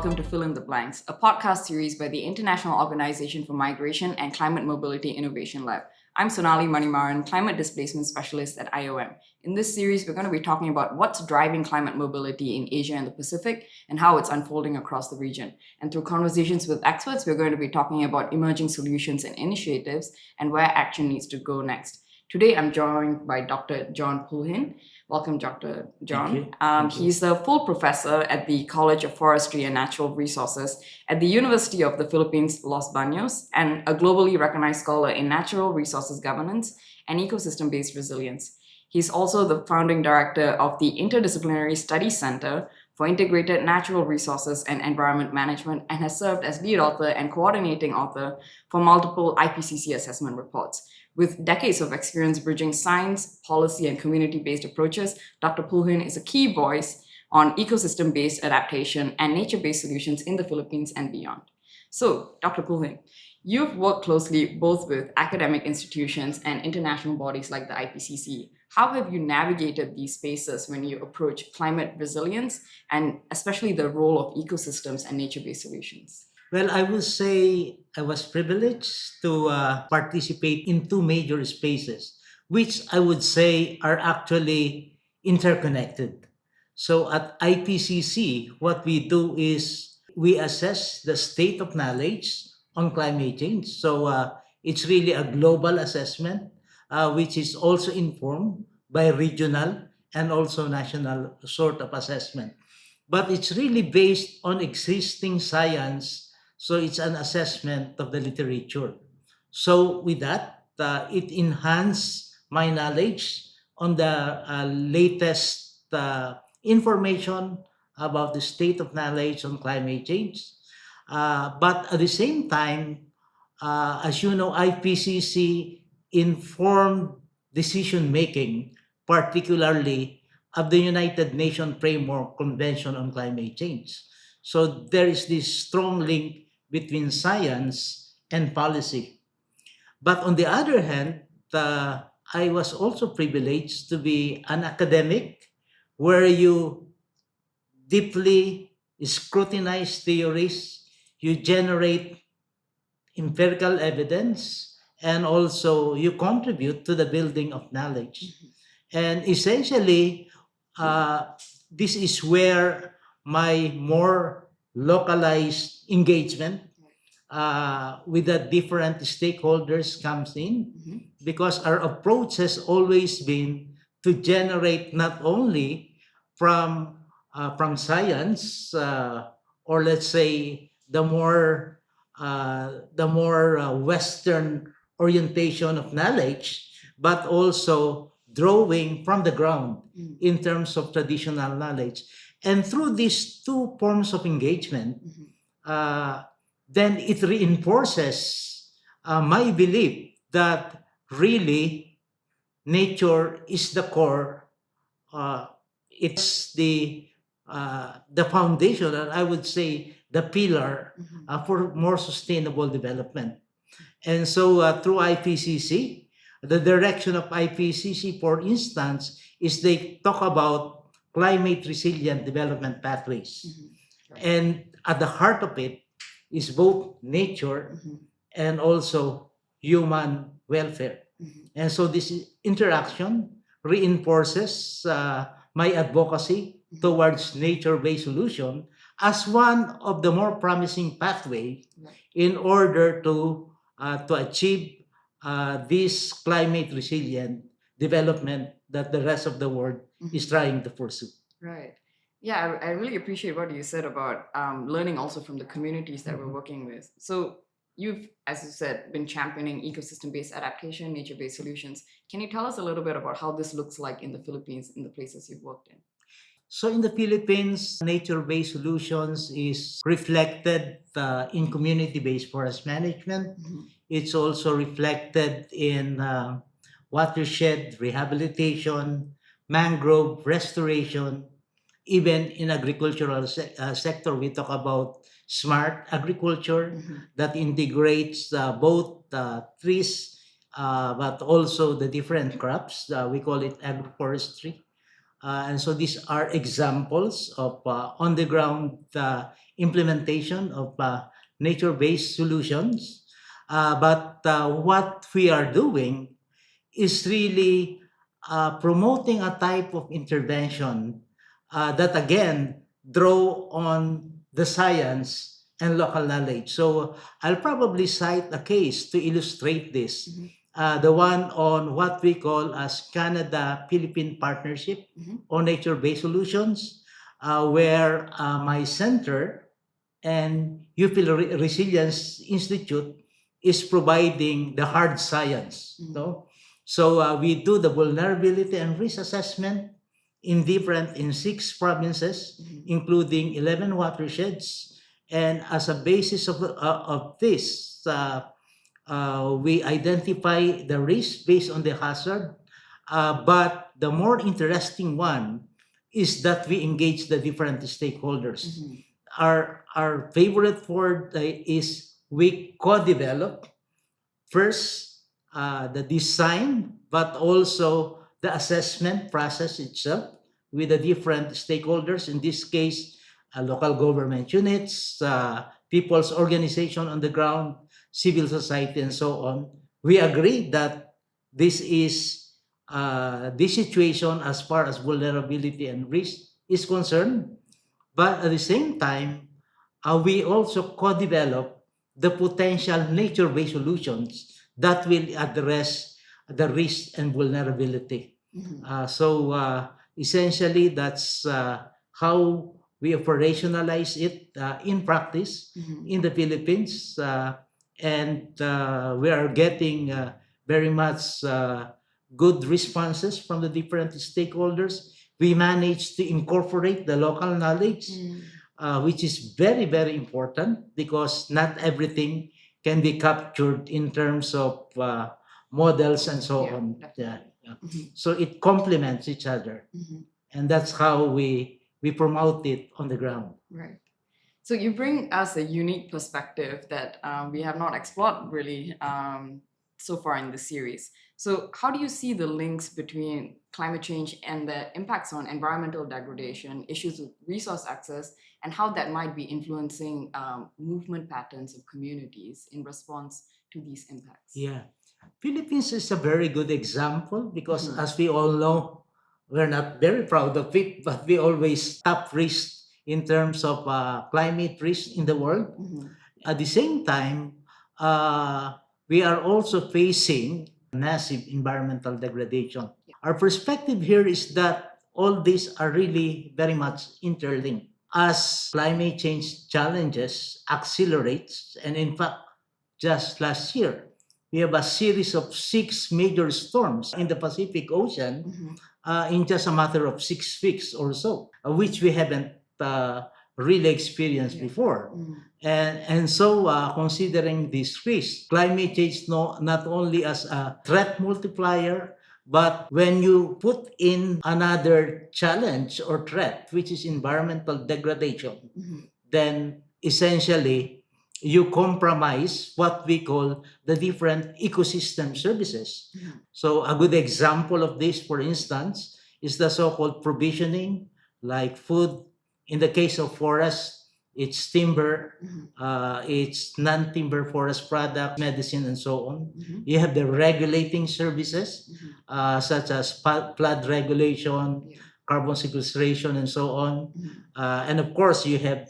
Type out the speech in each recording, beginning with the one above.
welcome to Fill in the Blanks, a podcast series by the International Organization for Migration and Climate Mobility Innovation Lab. I'm Sonali Manimaran, Climate Displacement Specialist at IOM. In this series, we're going to be talking about what's driving climate mobility in Asia and the Pacific and how it's unfolding across the region. And through conversations with experts, we're going to be talking about emerging solutions and initiatives and where action needs to go next. Today, I'm joined by Dr. Juan Pulhin. Welcome, Dr. John. He's a full professor at the College of Forestry and Natural Resources at the University of the Philippines Los Baños and a globally recognized scholar in natural resources governance and ecosystem-based resilience. He's also the founding director of the Interdisciplinary Studies Center for Integrated Natural Resources and Environment Management and has served as lead author and coordinating author for multiple IPCC assessment reports. With decades of experience bridging science, policy, and community-based approaches, Dr. Pulhin is a key voice on ecosystem-based adaptation and nature-based solutions in the Philippines and beyond. So, Dr. Pulhin, you've worked closely both with academic institutions and international bodies like the IPCC. How have you navigated these spaces when you approach climate resilience and especially the role of ecosystems and nature-based solutions? Well, I would say I was privileged to participate in two major spaces, which I would say are actually interconnected. So at IPCC, what we do is we assess the state of knowledge on climate change. So it's really a global assessment, which is also informed by regional and also national sort of assessment. But it's really based on existing science. So it's an assessment of the literature. So with that, it enhanced my knowledge on the latest information about the state of knowledge on climate change. But at the same time, as you know, IPCC informed decision making, particularly of the United Nations Framework Convention on Climate Change. So there is this strong link between science and policy. But on the other hand, I was also privileged to be an academic where you deeply scrutinize theories, you generate empirical evidence, and also you contribute to the building of knowledge. And essentially, this is where my more localized engagement with the different stakeholders comes in, because our approach has always been to generate not only from science, or let's say the more Western orientation of knowledge, but also drawing from the ground in terms of traditional knowledge. And through these two forms of engagement, then it reinforces my belief that really nature is the core. It's the foundation, and I would say the pillar for more sustainable development. And so through IPCC, the direction of IPCC, for instance, is they talk about climate resilient development pathways. And at the heart of it is both nature and also human welfare. And so this interaction reinforces my advocacy towards nature-based solution as one of the more promising pathways in order to achieve this climate resilient development that the rest of the world is trying to pursue. Right. Yeah, I really appreciate what you said about learning also from the communities that we're working with. So you've, as you said, been championing ecosystem-based adaptation, nature-based solutions. Can you tell us a little bit about how this looks like in the Philippines, in the places you've worked in? So in the Philippines, nature-based solutions is reflected in community-based forest management. It's also reflected in watershed rehabilitation, mangrove restoration. Even in agricultural sector, we talk about smart agriculture that integrates both trees, but also the different crops. We call it agroforestry. And so these are examples of on-the-ground implementation of nature-based solutions. But what we are doing is really promoting a type of intervention that again draw on the science and local knowledge. So I'll probably cite a case to illustrate this. Mhm. The one on what we call as Canada-Philippine Partnership Mhm. on Nature-Based Solutions, where my center and UP Resilience Institute is providing the hard science. Mhm. No? So we do the vulnerability and risk assessment in 6 provinces, Mhm. including 11 watersheds. And as a basis of this, we identify the risk based on the hazard. But the more interesting one is that we engage the different stakeholders. Mhm. Our favorite word is we co-develop first the design, but also the assessment process itself with the different stakeholders. In this case, local government units, people's organization on the ground, civil society, and so on. We agree that this is this situation as far as vulnerability and risk is concerned. But at the same time, we also co-develop the potential nature-based solutions that will address the risk and vulnerability. Mhm. So essentially, that's how we operationalize it in practice Mhm. in the Philippines, and we are getting very much good responses from the different stakeholders. We managed to incorporate the local knowledge, Mhm. which is very, very important because not everything can be captured in terms of models and so Yeah, on. Yeah, definitely. yeah. Mhm. So it complements each other, Mhm. and that's how we promote it on the ground. Right. So you bring us a unique perspective that we have not explored really so far in the series. So how do you see the links between climate change and the impacts on environmental degradation, issues with resource access, and how that might be influencing movement patterns of communities in response to these impacts? Yeah. Philippines is a very good example because, Mhm. as we all know, we're not very proud of it, but we always top risk in terms of climate risk in the world. Mhm. At the same time, we are also facing massive environmental degradation. Yeah. Our perspective here is that all these are really very much interlinked. As climate change challenges accelerates, and in fact, just last year, we have a series of 6 major storms in the Pacific Ocean Mhm. in just a matter of 6 weeks or so, which we haven't really experienced Yeah. before. Mhm. And so, considering this risk, climate change not only as a threat multiplier, but when you put in another challenge or threat, which is environmental degradation, Mhm. then essentially you compromise what we call the different ecosystem services. Mhm. So a good example of this, for instance, is the so-called provisioning, like food. In the case of forest, it's timber, Mhm. it's non-timber forest product, medicine, and so on. Mhm. You have the regulating services, Mhm. such as flood regulation, Yeah. carbon sequestration, and so on. Mhm. And of course, you have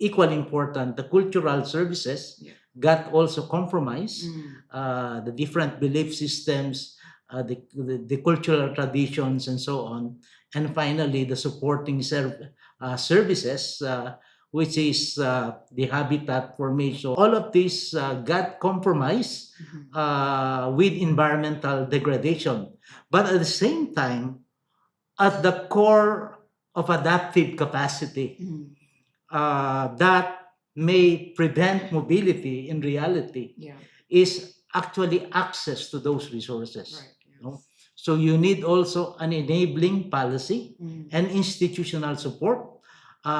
equally important the cultural services Yeah. got also compromised. Mhm. The different belief systems, the cultural traditions, and so on. And finally, the supporting services, which is the habitat formation. All of these got compromised Mhm. with environmental degradation. But at the same time, at the core of adaptive capacity, Mhm. that may prevent mobility in reality Yeah. is actually access to those resources. Right. No? Yes. So you need also an enabling policy Mhm. and institutional support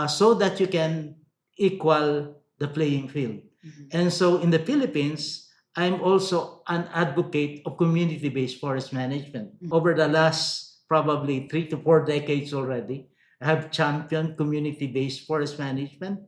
so that you can equal the playing field. Mhm. And so in the Philippines, I'm also an advocate of community-based forest management. Mhm. Over the last probably 3 to 4 decades already, I have championed community-based forest management.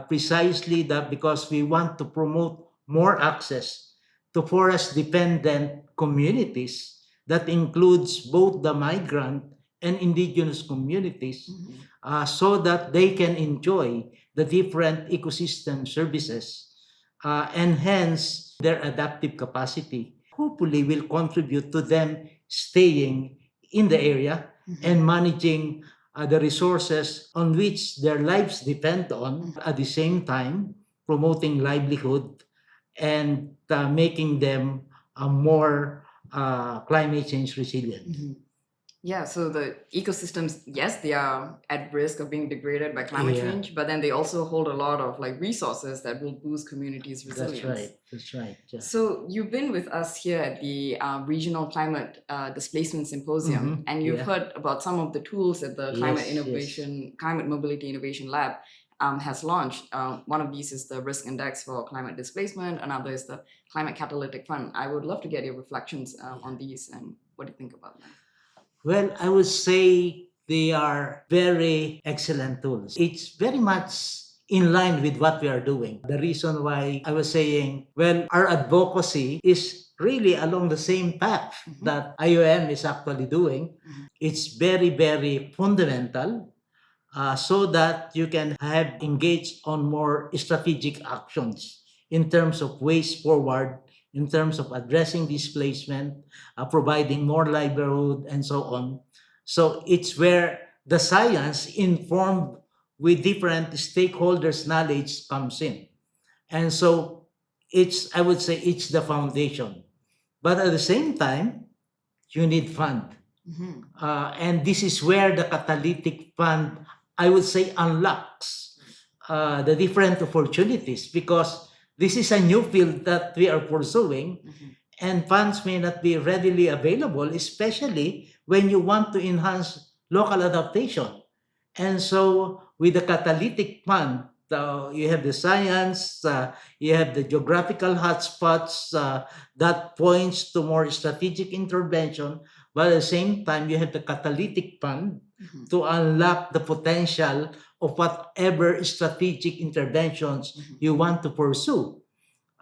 precisely that because we want to promote more access to forest dependent communities that includes both the migrant and indigenous communities, Mhm. so that they can enjoy the different ecosystem services, and hence their adaptive capacity hopefully will contribute to them staying in the area Mhm. and managing the resources on which their lives depend on, Mhm. at the same time promoting livelihood and making them more climate change resilient. Mhm. Yeah, so the ecosystems, yes, they are at risk of being degraded by climate Yeah, change, but then they also hold a lot of like resources that will boost communities' that's resilience. right. That's right. Yeah. So you've been with us here at the Regional Climate Displacement Symposium, and you've Yeah. heard about some of the tools that the Yes. Yes. Climate Mobility Innovation Lab has launched. One of these is the Risk Index for Climate Displacement. Another is the Climate Catalytic Fund. I would love to get your reflections on these and what do you think about them? Well, I would say they are very excellent tools. It's very much in line with what we are doing. The reason why I was saying, well, our advocacy is really along the same path Mhm. that IOM is actually doing. Mhm. It's very, very fundamental, so that you can have engaged on more strategic actions in terms of ways forward, in terms of addressing displacement, providing more livelihood, and so on. So it's where the science informed with different stakeholders' knowledge comes in. And so I would say it's the foundation. But at the same time, you need fund. Mhm. And this is where the catalytic fund, I would say, unlocks the different opportunities, because this is a new field that we are pursuing, Mhm. and funds may not be readily available, especially when you want to enhance local adaptation. And so, with the catalytic fund, you have the science, you have the geographical hotspots that points to more strategic intervention, but at the same time, you have the catalytic fund Mhm. to unlock the potential of whatever strategic interventions Mhm. you want to pursue.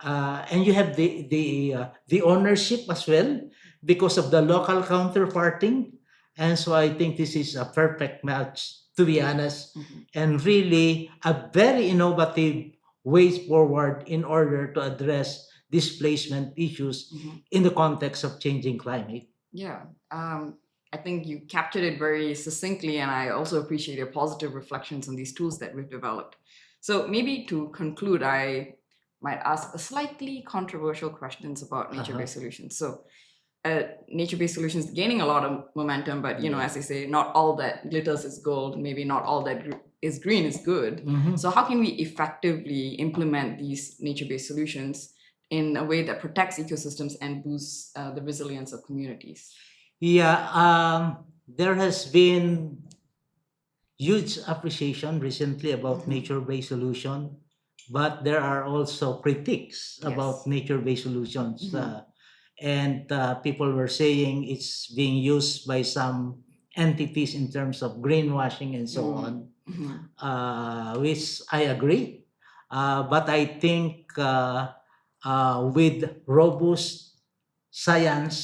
And you have the ownership as well because of the local counterparting, and so I think this is a perfect match, to be honest, Mhm. and really a very innovative ways forward in order to address displacement issues Mhm. in the context of changing climate. Yeah, I think you captured it very succinctly, and I also appreciate your positive reflections on these tools that we've developed. So maybe to conclude, I might ask a slightly controversial questions about Uh-huh. nature-based solutions. So nature-based solutions gaining a lot of momentum, but you know, Yeah. as I say, not all that glitters is gold. Maybe not all that is green is good. Mhm. So how can we effectively implement these nature-based solutions in a way that protects ecosystems and boosts the resilience of communities? Yeah, there has been huge appreciation recently about Mhm. nature-based solution, but there are also critiques about Yes. nature-based solutions, Mhm. and people were saying it's being used by some entities in terms of greenwashing and so Mm. on, Mhm. which I agree. But I think with robust science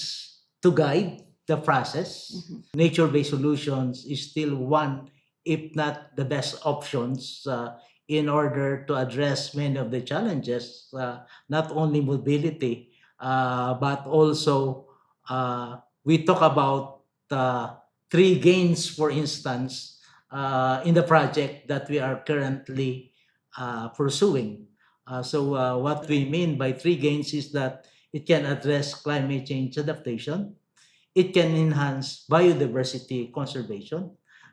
to guide the process, Mhm. nature-based solutions is still one, if not the best options, in order to address many of the challenges, not only mobility, but also we talk about three gains, for instance, in the project that we are currently pursuing. So what we mean by three gains is that it can address climate change adaptation, it can enhance biodiversity conservation,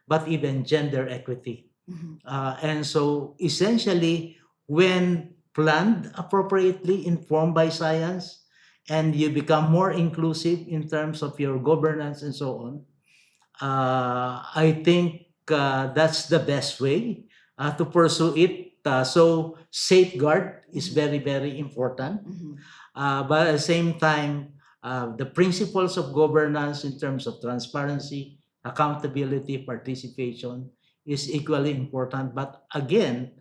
but even gender equity. Mhm. And so essentially, when planned appropriately, informed by science, and you become more inclusive in terms of your governance and so on, I think that's the best way to pursue it. So safeguard is Mhm. very, very important. Mhm. But at the same time, the principles of governance in terms of transparency, accountability, participation is equally important. But again,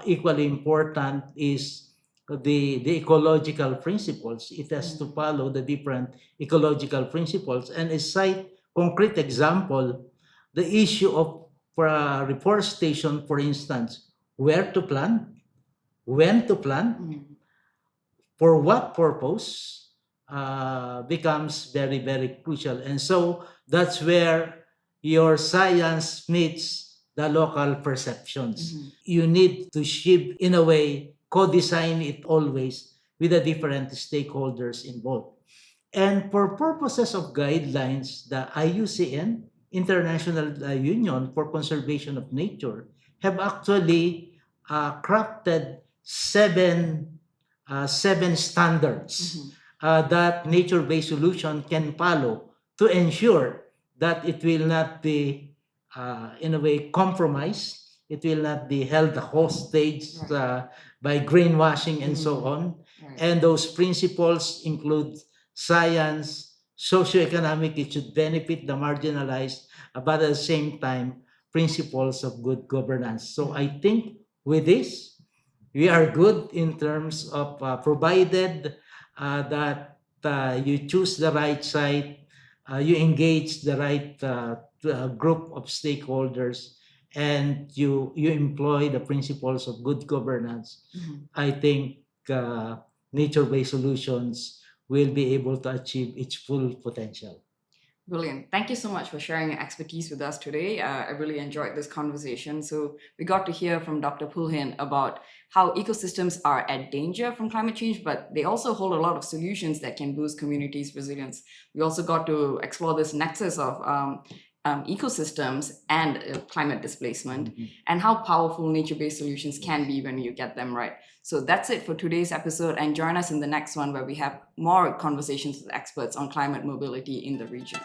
equally important is the ecological principles. It has to Mm. follow the different ecological principles. And a cite concrete example, the issue of reforestation, for instance, where to plant, when to plant, Mm. for what purpose, becomes very, very crucial. And so that's where your science meets the local perceptions. Mhm. You need to shape, in a way, co-design it always with the different stakeholders involved. And for purposes of guidelines, the IUCN, International Union for Conservation of Nature, have actually crafted seven standards Mhm. that nature-based solution can follow to ensure that it will not be, in a way, compromised. It will not be held hostage Right. by greenwashing and so Mm. on. Right. And those principles include science, socioeconomic, it should benefit the marginalized, but at the same time, principles of good governance. So I Mhm. think with this, we are good in terms of provided that you choose the right site, you engage the right group of stakeholders, and you employ the principles of good governance. Mhm. I think nature-based solutions will be able to achieve its full potential. Brilliant. Thank you so much for sharing your expertise with us today. I really enjoyed this conversation. So, we got to hear from Dr. Pulhin about how ecosystems are at danger from climate change, but they also hold a lot of solutions that can boost communities' resilience. We also got to explore this nexus of ecosystems and climate displacement, Mhm. and how powerful nature based solutions can be when you get them right. So, that's it for today's episode, and join us in the next one where we have more conversations with experts on climate mobility in the region.